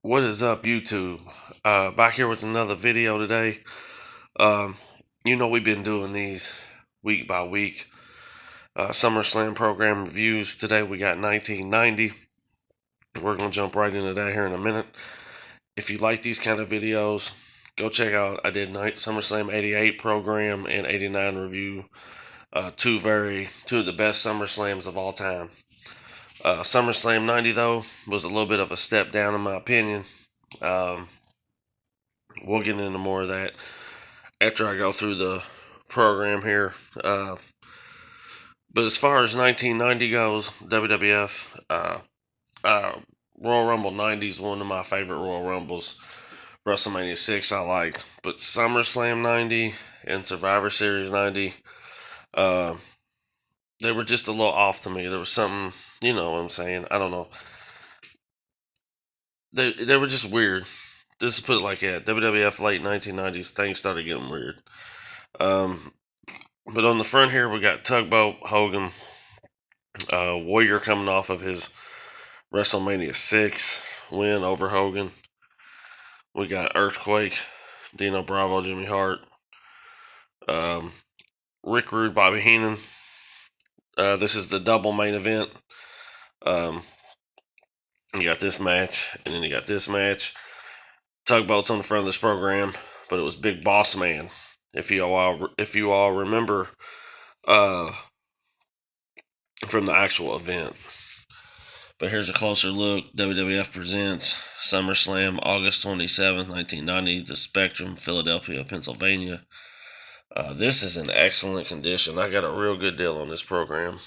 What is up, YouTube? Back here with another video today. Um, we've been doing these week by week SummerSlam program reviews. Today we got 1990. We're going to jump right into that here in a minute. If you like these kind of videos, go check out. I did SummerSlam 88 program and 89 review. Two of the best SummerSlams of all time. SummerSlam 90 though was a little bit of a step down in my opinion. We'll get into more of that after I go through the program here. But as far as 1990 goes, WWF, Royal Rumble 90 is one of my favorite Royal Rumbles. WrestleMania 6 I liked. But SummerSlam 90 and Survivor Series 90, they were just a little off to me. There was something, you know what I'm saying? I don't know. They were just weird. Just to put it like that. WWF late 1990s, things started getting weird. But on the front here, we got Tugboat, Hogan, Warrior coming off of his WrestleMania 6 win over Hogan. We got Earthquake, Dino Bravo, Jimmy Hart, Rick Rude, Bobby Heenan. This is the double main event. You got this match, and then you got this match. Tugboat's on the front of this program, but it was Big Boss Man. If you all remember from the actual event. But here's a closer look. WWF presents SummerSlam, August 27th, 1990, the Spectrum, Philadelphia, Pennsylvania. This is in excellent condition. I got a real good deal on this program.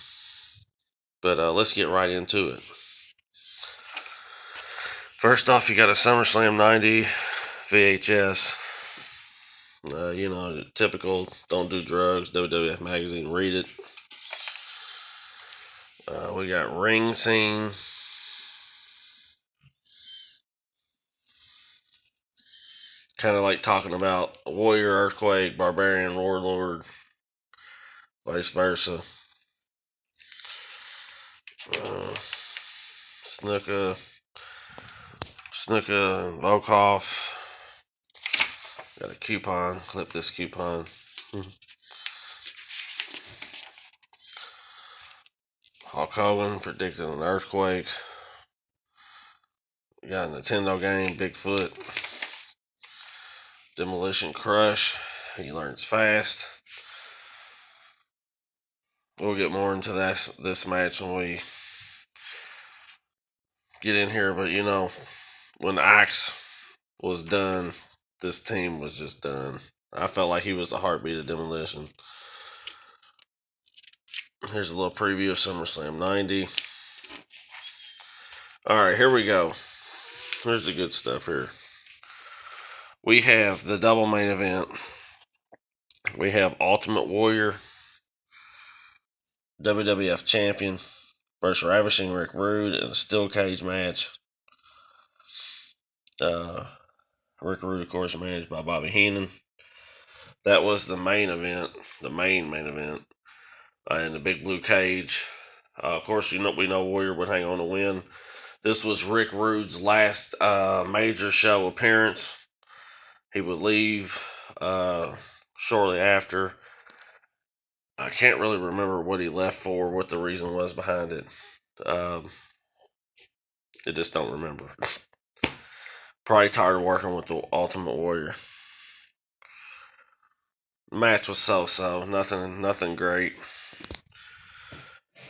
But let's get right into it. First off, you got a SummerSlam 90 VHS. The typical don't do drugs, WWF magazine, read it. We got ring scene. Kind of like talking about Warrior, Earthquake, Barbarian, Warlord, vice versa. Snuka, and Volkov. Got a coupon. Clip this coupon. Hulk Hogan predicted an earthquake. We got a Nintendo game, Bigfoot. Demolition Crush. He learns fast. We'll get more into this match when we get in here, but when Axe was done, this team was just done. I felt like he was the heartbeat of Demolition. Here's a little preview of SummerSlam 90. Alright, here we go. Here's the good stuff here. We have the double main event. We have Ultimate Warrior, WWF Champion, versus Ravishing Rick Rude in a steel cage match. Rick Rude, of course, managed by Bobby Heenan. That was the main event, the main event, in the big blue cage. Of course, we know Warrior would hang on to win. This was Rick Rude's last major show appearance. He would leave shortly after. I can't really remember what he left for, what the reason was behind it. I just don't remember. Probably tired of working with the Ultimate Warrior. Match was so-so, nothing great.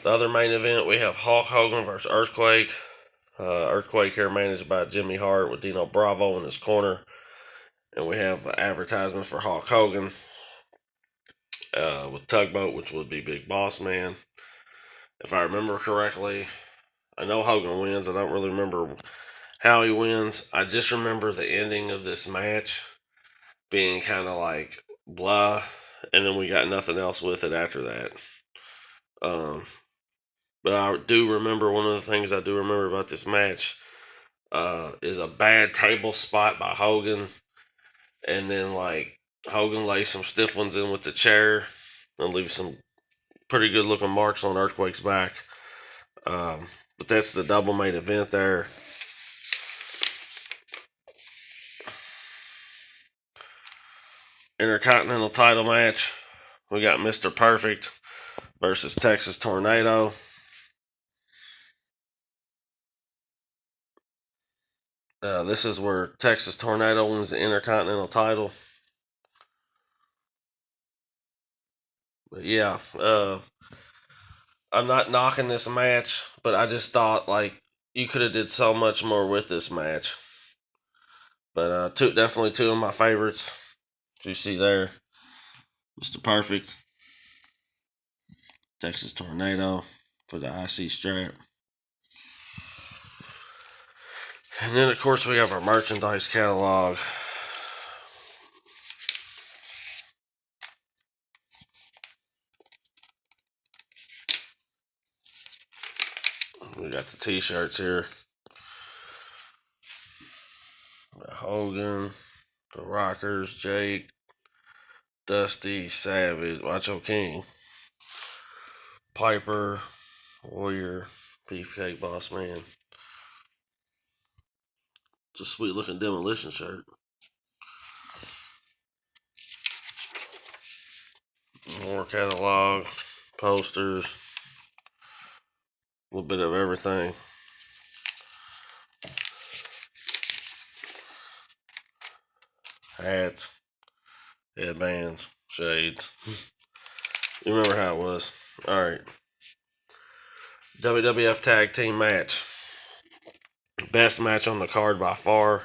The other main event, we have Hulk Hogan versus Earthquake. Earthquake here managed by Jimmy Hart with Dino Bravo in his corner. And we have advertisements for Hulk Hogan with Tugboat, which would be Big Boss Man. If I remember correctly, I know Hogan wins. I don't really remember how he wins. I just remember the ending of this match being kind of like blah, and then we got nothing else with it after that. But I do remember one of the things I do remember about this match is a bad table spot by Hogan, and then like Hogan lays some stiff ones in with the chair and leaves some pretty good looking marks on Earthquake's back. But that's the double main event there. Intercontinental title match. We got Mr. Perfect versus Texas Tornado. This is where Texas Tornado wins the Intercontinental title. But yeah, I'm not knocking this match, but I just thought like you could have did so much more with this match. But definitely two of my favorites. As you see there, Mr. Perfect, Texas Tornado for the IC strap. And then, of course, we have our merchandise catalog. We got the t-shirts here. Hogan, the Rockers, Jake, Dusty, Savage, Macho King, Piper, Warrior, Beefcake, Boss Man. It's a sweet looking Demolition shirt. More catalog, posters, a little bit of everything. Hats, headbands, shades. You remember how it was. Alright. WWF Tag Team match. Best match on the card by far.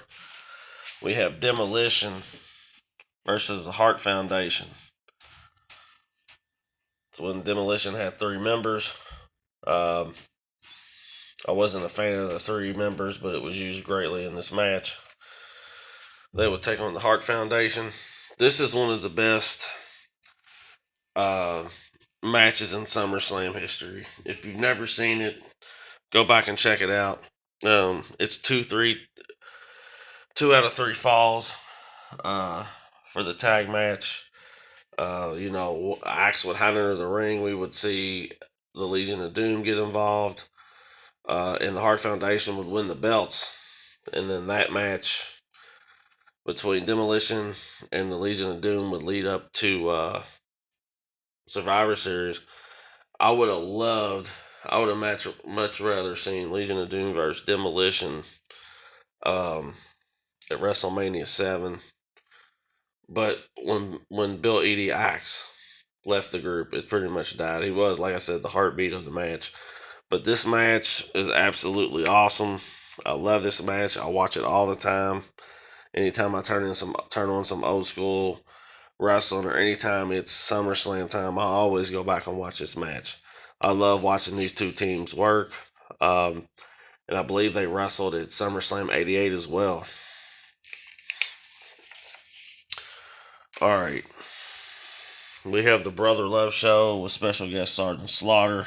We have Demolition versus the Hart Foundation. So when Demolition had 3 members, I wasn't a fan of the 3 members, but it was used greatly in this match. They would take on the Hart Foundation. This is one of the best matches in SummerSlam history. If you've never seen it, go back and check it out. It's 2 out of 3 falls for the tag match. Axe would hide under the ring. We would see the Legion of Doom get involved, and the Hart Foundation would win the belts. And then that match between Demolition and the Legion of Doom would lead up to Survivor Series. I would have much rather seen Legion of Doom versus Demolition at WrestleMania 7. But when Bill Eadie Axe left the group, it pretty much died. He was, like I said, the heartbeat of the match. But this match is absolutely awesome. I love this match. I watch it all the time. Anytime I turn on some old school wrestling, or anytime it's SummerSlam time, I always go back and watch this match. I love watching these two teams work. And I believe they wrestled at SummerSlam 88 as well. Alright. We have the Brother Love Show with special guest Sergeant Slaughter.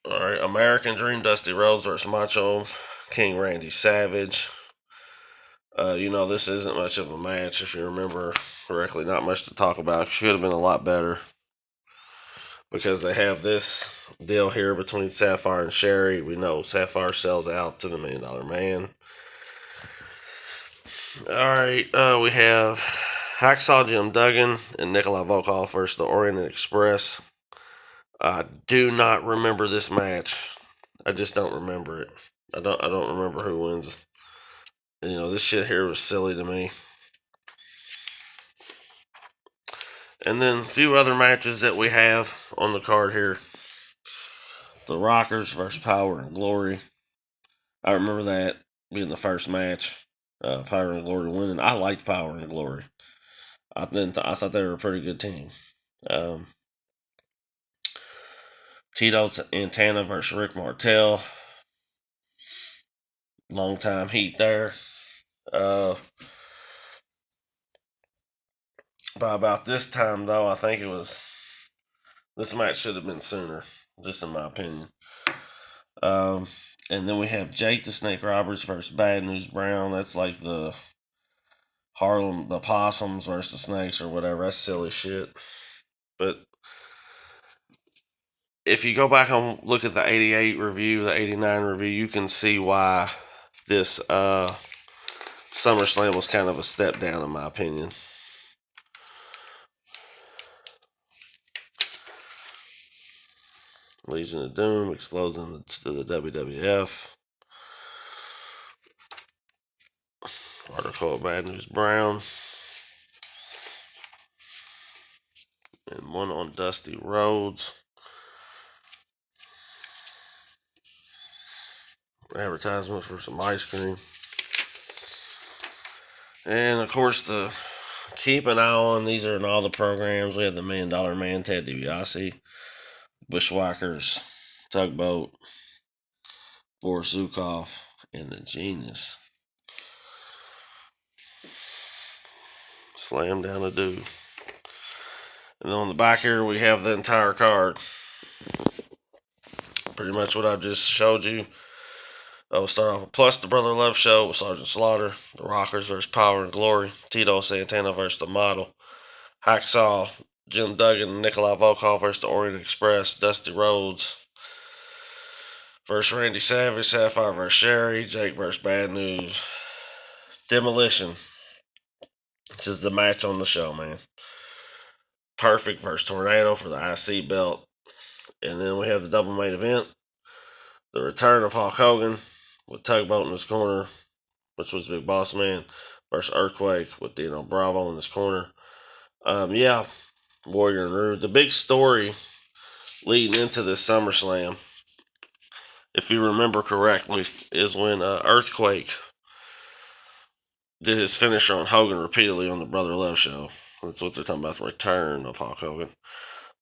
Alright, American Dream, Dusty Rhodes versus Macho King Randy Savage. This isn't much of a match, if you remember correctly. Not much to talk about. Should have been a lot better. Because they have this deal here between Sapphire and Sherry. We know Sapphire sells out to the $1 Million Man. Alright, we have Hacksaw Jim Duggan and Nikolai Volkov versus the Orient Express. I do not remember this match. I just don't remember it. I don't remember who wins. This shit here was silly to me. And then a few other matches that we have on the card here. The Rockers versus Power and Glory. I remember that being the first match. Power and Glory winning. I liked Power and Glory. I thought they were a pretty good team. Tito Santana versus Rick Martel. Long time heat there. By about this time, though, I think this match should have been sooner, just in my opinion. And then we have Jake the Snake Roberts versus Bad News Brown. That's like the Harlem, the Possums versus the Snakes or whatever. That's silly shit. But if you go back and look at the 88 review, the 89 review, you can see why this SummerSlam was kind of a step down in my opinion. Legion of Doom explodes into the WWF. Article of Bad News Brown. And one on Dusty Rhodes. Advertisement for some ice cream. And of course, the keep an eye on, these are in all the programs. We have the $1 Million Man, Ted DiBiase, Bushwhackers, Tugboat, Boris Zukov, and the Genius. Slam down a do. And then on the back here, we have the entire card. Pretty much what I just showed you. We'll start off with plus the Brother Love Show with Sergeant Slaughter, the Rockers versus Power and Glory, Tito Santana versus the Model, Hacksaw, Jim Duggan and Nikolai Volkov versus the Orient Express, Dusty Rhodes versus Randy Savage, Sapphire versus Sherry, Jake versus Bad News, Demolition. This is the match on the show, man. Perfect versus Tornado for the IC belt. And then we have the double main event, the return of Hulk Hogan with Tugboat in his corner, which was Big Boss Man, versus Earthquake with Dino Bravo in his corner. Warrior and Rude. The big story leading into this SummerSlam, if you remember correctly, is when Earthquake did his finisher on Hogan repeatedly on the Brother Love Show. That's what they're talking about, the return of Hulk Hogan.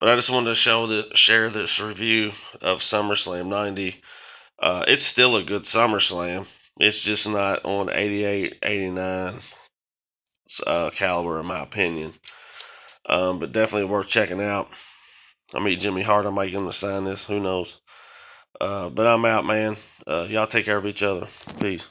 But I just wanted to share this review of SummerSlam 90. It's still a good SummerSlam. It's just not on 88, 89 caliber, in my opinion. But definitely worth checking out. I meet Jimmy Hart. I might get him to sign this. Who knows? But I'm out, man. Y'all take care of each other. Peace.